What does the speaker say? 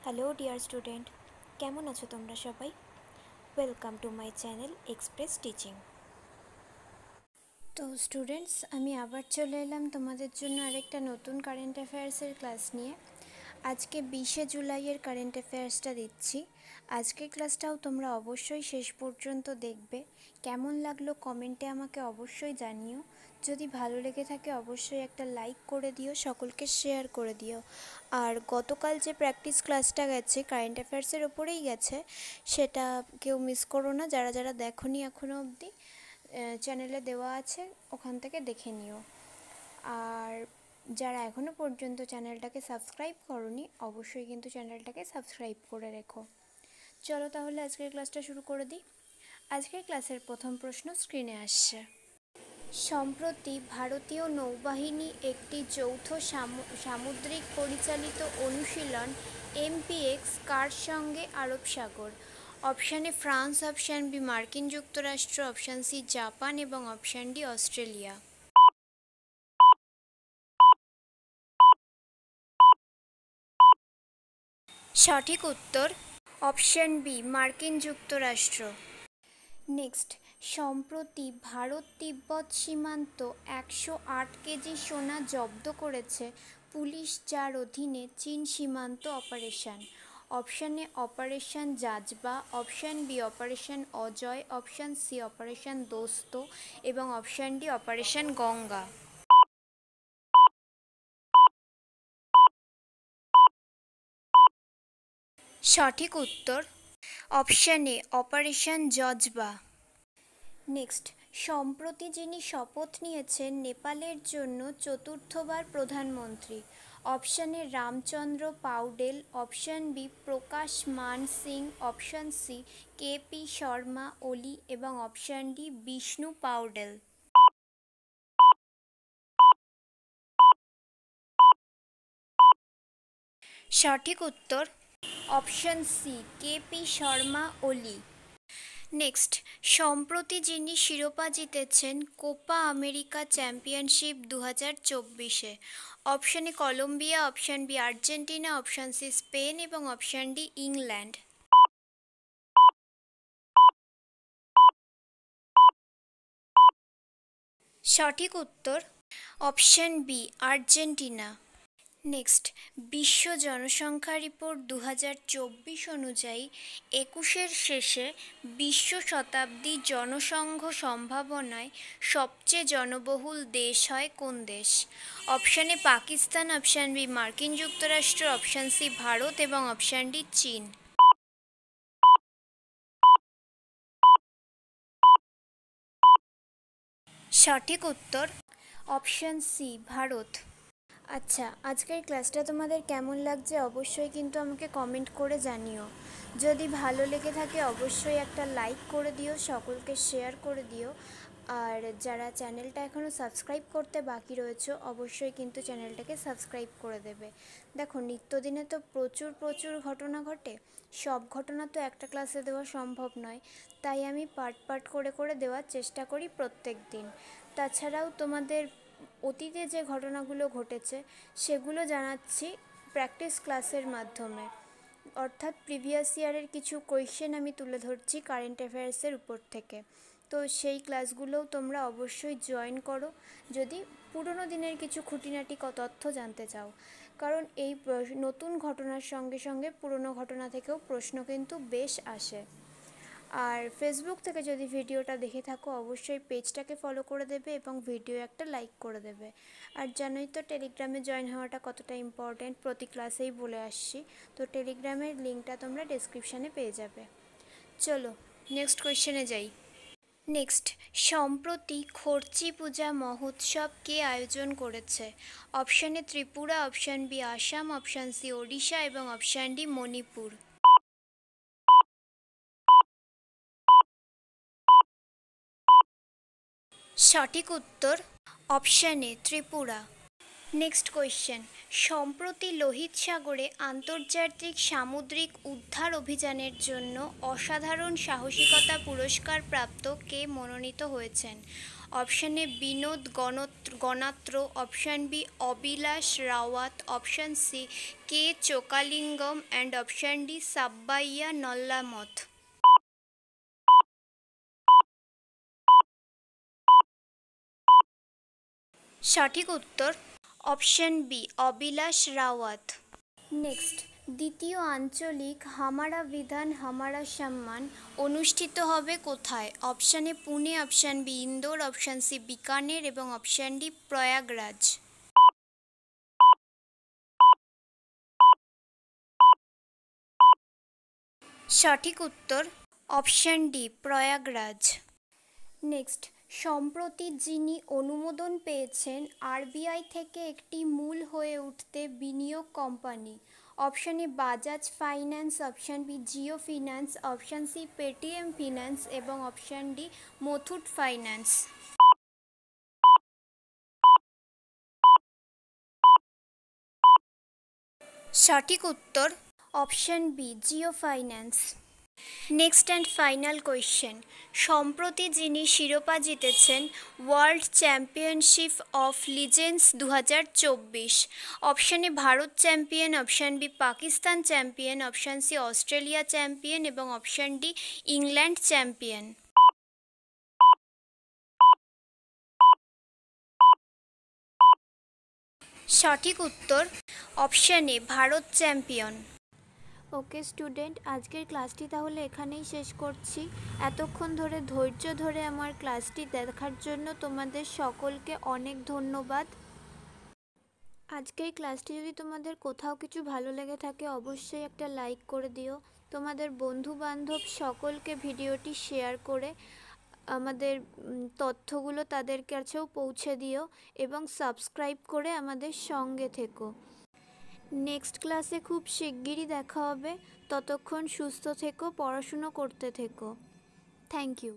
Hello dear student, কেমন আছো তোমরা সবাই? Welcome to my channel express teaching. তো স্টুডেন্টস, আমি আবার চলে এলাম তোমাদের জন্য আরেকটা নতুন কারেন্ট অ্যাফেয়ার্সের ক্লাস নিয়ে। আজকে 20শে জুলাইয়ের কারেন্ট অ্যাফেয়ার্সটা দিচ্ছি। আজকের ক্লাসটাও তোমরা অবশ্যই শেষ পর্যন্ত দেখবে। কেমন লাগলো কমেন্টে আমাকে অবশ্যই জানিও। যদি ভালো লেগে থাকে অবশ্যই একটা লাইক করে দিও, সকলকে শেয়ার করে দিও। আর গতকাল যে প্র্যাকটিস ক্লাসটা গেছে কারেন্ট অ্যাফেয়ার্সের ওপরেই গেছে, সেটা কেউ মিস করো না। যারা যারা দেখোনি এখনও অবধি, চ্যানেলে দেওয়া আছে, ওখান থেকে দেখে নিও। আর যারা এখনও পর্যন্ত চ্যানেলটাকে সাবস্ক্রাইব করোনি, অবশ্যই কিন্তু চ্যানেলটাকে সাবস্ক্রাইব করে রেখো। চলো তাহলে আজকের ক্লাসটা শুরু করে দিই। আজকের ক্লাসের প্রথম প্রশ্ন স্ক্রিনে আসছে। সম্প্রতি ভারতীয় নৌবাহিনী একটি যৌথ সামুদ্রিক পরিচালিত অনুশীলন MPX কার সঙ্গে আরব সাগর? Option A France, option B মার্কিন যুক্তরাষ্ট্র, অপশান সি জাপান এবং অপশান ডি অস্ট্রেলিয়া। সঠিক উত্তর অপশান বি মার্কিন যুক্তরাষ্ট্র। নেক্সট, সম্প্রতি ভারত তিব্বত সীমান্ত 108 কেজি সোনা জব্দ করেছে পুলিশ, যার অধীনে চীন সীমান্ত operation. Option A operation Jazba, option B operation Ajay, option C operation Dost এবং অপশান ডি অপারেশন গঙ্গা। সঠিক উত্তর option A operation Jazba. Next, সম্প্রতি যিনি শপথ নিয়েছেন নেপালের জন্য চতুর্থবার প্রধানমন্ত্রী? Option A Ramchandra Paudel, option B Prakash Man Singh, option C KP Sharma Oli এবং অপশান ডি বিষ্ণু পাউডেল। সঠিক উত্তর অপশান সি KP শর্মা ওলি। নেক্সট, সম্প্রতি যিনি শিরোপা জিতেছেন কোপা আমেরিকা চ্যাম্পিয়নশিপ 2024-এ? Option A Colombia, option B Argentina, option C Spain এবং অপশান ডি ইংল্যান্ড। সঠিক উত্তর অপশান বি আর্জেন্টিনা। নেক্সট, বিশ্ব জনসংখ্যা রিপোর্ট 2024 অনুযায়ী 21-এর শেষে বিশ্ব শতাব্দী জনসংঘ সম্ভাবনায় সবচেয়ে জনবহুল দেশ হয় কোন দেশ? Option A Pakistan, option B মার্কিন যুক্তরাষ্ট্র, অপশান সি ভারত এবং অপশান ডি চীন। সঠিক উত্তর অপশান সি ভারত। আচ্ছা, আজকের ক্লাসটা তোমাদের কেমন লাগছে অবশ্যই কিন্তু আমাকে কমেন্ট করে জানিও। যদি ভালো লেগে থাকে অবশ্যই একটা লাইক করে দিও, সকলকে শেয়ার করে দিও। আর যারা চ্যানেলটা এখনও সাবস্ক্রাইব করতে বাকি রয়েছে অবশ্যই কিন্তু চ্যানেলটাকে সাবস্ক্রাইব করে দেবে। দেখো, নিত্যদিনে তো প্রচুর প্রচুর ঘটনা ঘটে, সব ঘটনা তো একটা ক্লাসে দেওয়া সম্ভব নয়, তাই আমি পার্ট পার্ট করে করে দেওয়ার চেষ্টা করি প্রত্যেক দিন। তাছাড়াও তোমাদের অতীতে যে ঘটনাগুলো ঘটেছে সেগুলো জানাচ্ছি প্র্যাকটিস ক্লাসের মাধ্যমে, অর্থাৎ প্রিভিয়াস ইয়ারের কিছু কোয়েশ্চেন আমি তুলে ধরছি কারেন্ট অ্যাফেয়ার্সের উপর থেকে। তো সেই ক্লাসগুলোও তোমরা অবশ্যই জয়েন করো যদি পুরনো দিনের কিছু খুঁটিনাটি তথ্য জানতে চাও, কারণ এই নতুন ঘটনার সঙ্গে সঙ্গে পুরনো ঘটনা থেকেও প্রশ্ন কিন্তু বেশ আসে। আর ফেসবুক থেকে যদি ভিডিওটা দেখে থাকো অবশ্যই পেজটাকে ফলো করে দেবে এবং ভিডিও একটা লাইক করে দেবে। আর জানোই তো টেলিগ্রামে জয়েন হওয়াটা কতটা ইম্পর্ট্যান্ট, প্রতি ক্লাসেই বলে আসছি। তো টেলিগ্রামের লিঙ্কটা তোমরা ডেসক্রিপশানে পেয়ে যাবে। চলো নেক্সট কোয়েশ্চেনে যাই। নেক্সট, সম্প্রতি খরচি পূজা মহোৎসব কে আয়োজন করেছে? Option A Tripura, option B Assam, option C Odisha এবং অপশান ডি মণিপুর। সঠিক উত্তর option A Tripura. Next question, সম্প্রতি লোহিত সাগরে আন্তর্জাতিক সামুদ্রিক উদ্ধার অভিযানের জন্য অসাধারণ সাহসিকতা পুরস্কার প্রাপ্ত কে মনোনীত হয়েছেন? Option A Vinod Ganatra, option B Abhilash Rawat, option C K Chokalingam and option D Subbaiah Nallamath. সঠিক উত্তর option B Abhilash Rawat. Next, দ্বিতীয় আঞ্চলিক হামারা বিধান হামারা সম্মান অনুষ্ঠিত হবে কোথায়? Option A Pune, option B Indore, option C Bikaner এবং অপশান ডি প্রয়াগরাজ। সঠিক উত্তর অপশান ডি প্রয়াগরাজ। নেক্সট, সম্প্রতি যিনি অনুমোদন পেয়েছেন আরবিআই থেকে একটি মূল হয়ে উঠতে বিনিয়োগ company? Option A Bajaj finance, option B Jio finance, option C Paytm finance এবং অপশান ডি মুথুট ফাইন্যান্স। সঠিক উত্তর option B Jio finance. Next and final question, সম্প্রতি যিনি শিরোপা জিতেছেন world championship of legends 2024? Option A Bharat champion, option B Pakistan champion, option C Australia champion এবং option D England champion. সঠিক উত্তর option A Bharat champion. Okay student, আজকের ক্লাসটি তাহলে এখানেই শেষ করছি। এতক্ষণ ধরে ধৈর্য ধরে আমার ক্লাসটি দেখার জন্য তোমাদের সকলকে অনেক ধন্যবাদ। আজকের ক্লাসটি যদি তোমাদের কোথাও কিছু ভালো লেগে থাকে অবশ্যই একটা লাইক করে দিও। তোমাদের বন্ধু বান্ধব সকলকে ভিডিওটি শেয়ার করে আমাদের তথ্যগুলো তাদের কাছেও পৌঁছে দিও এবং সাবস্ক্রাইব করে আমাদের সঙ্গে থেকো। নেক্সট ক্লাসে খুব শিগগিরই দেখা হবে। ততক্ষণ সুস্থ থেকো, পড়াশুনো করতে থেকো। Thank you.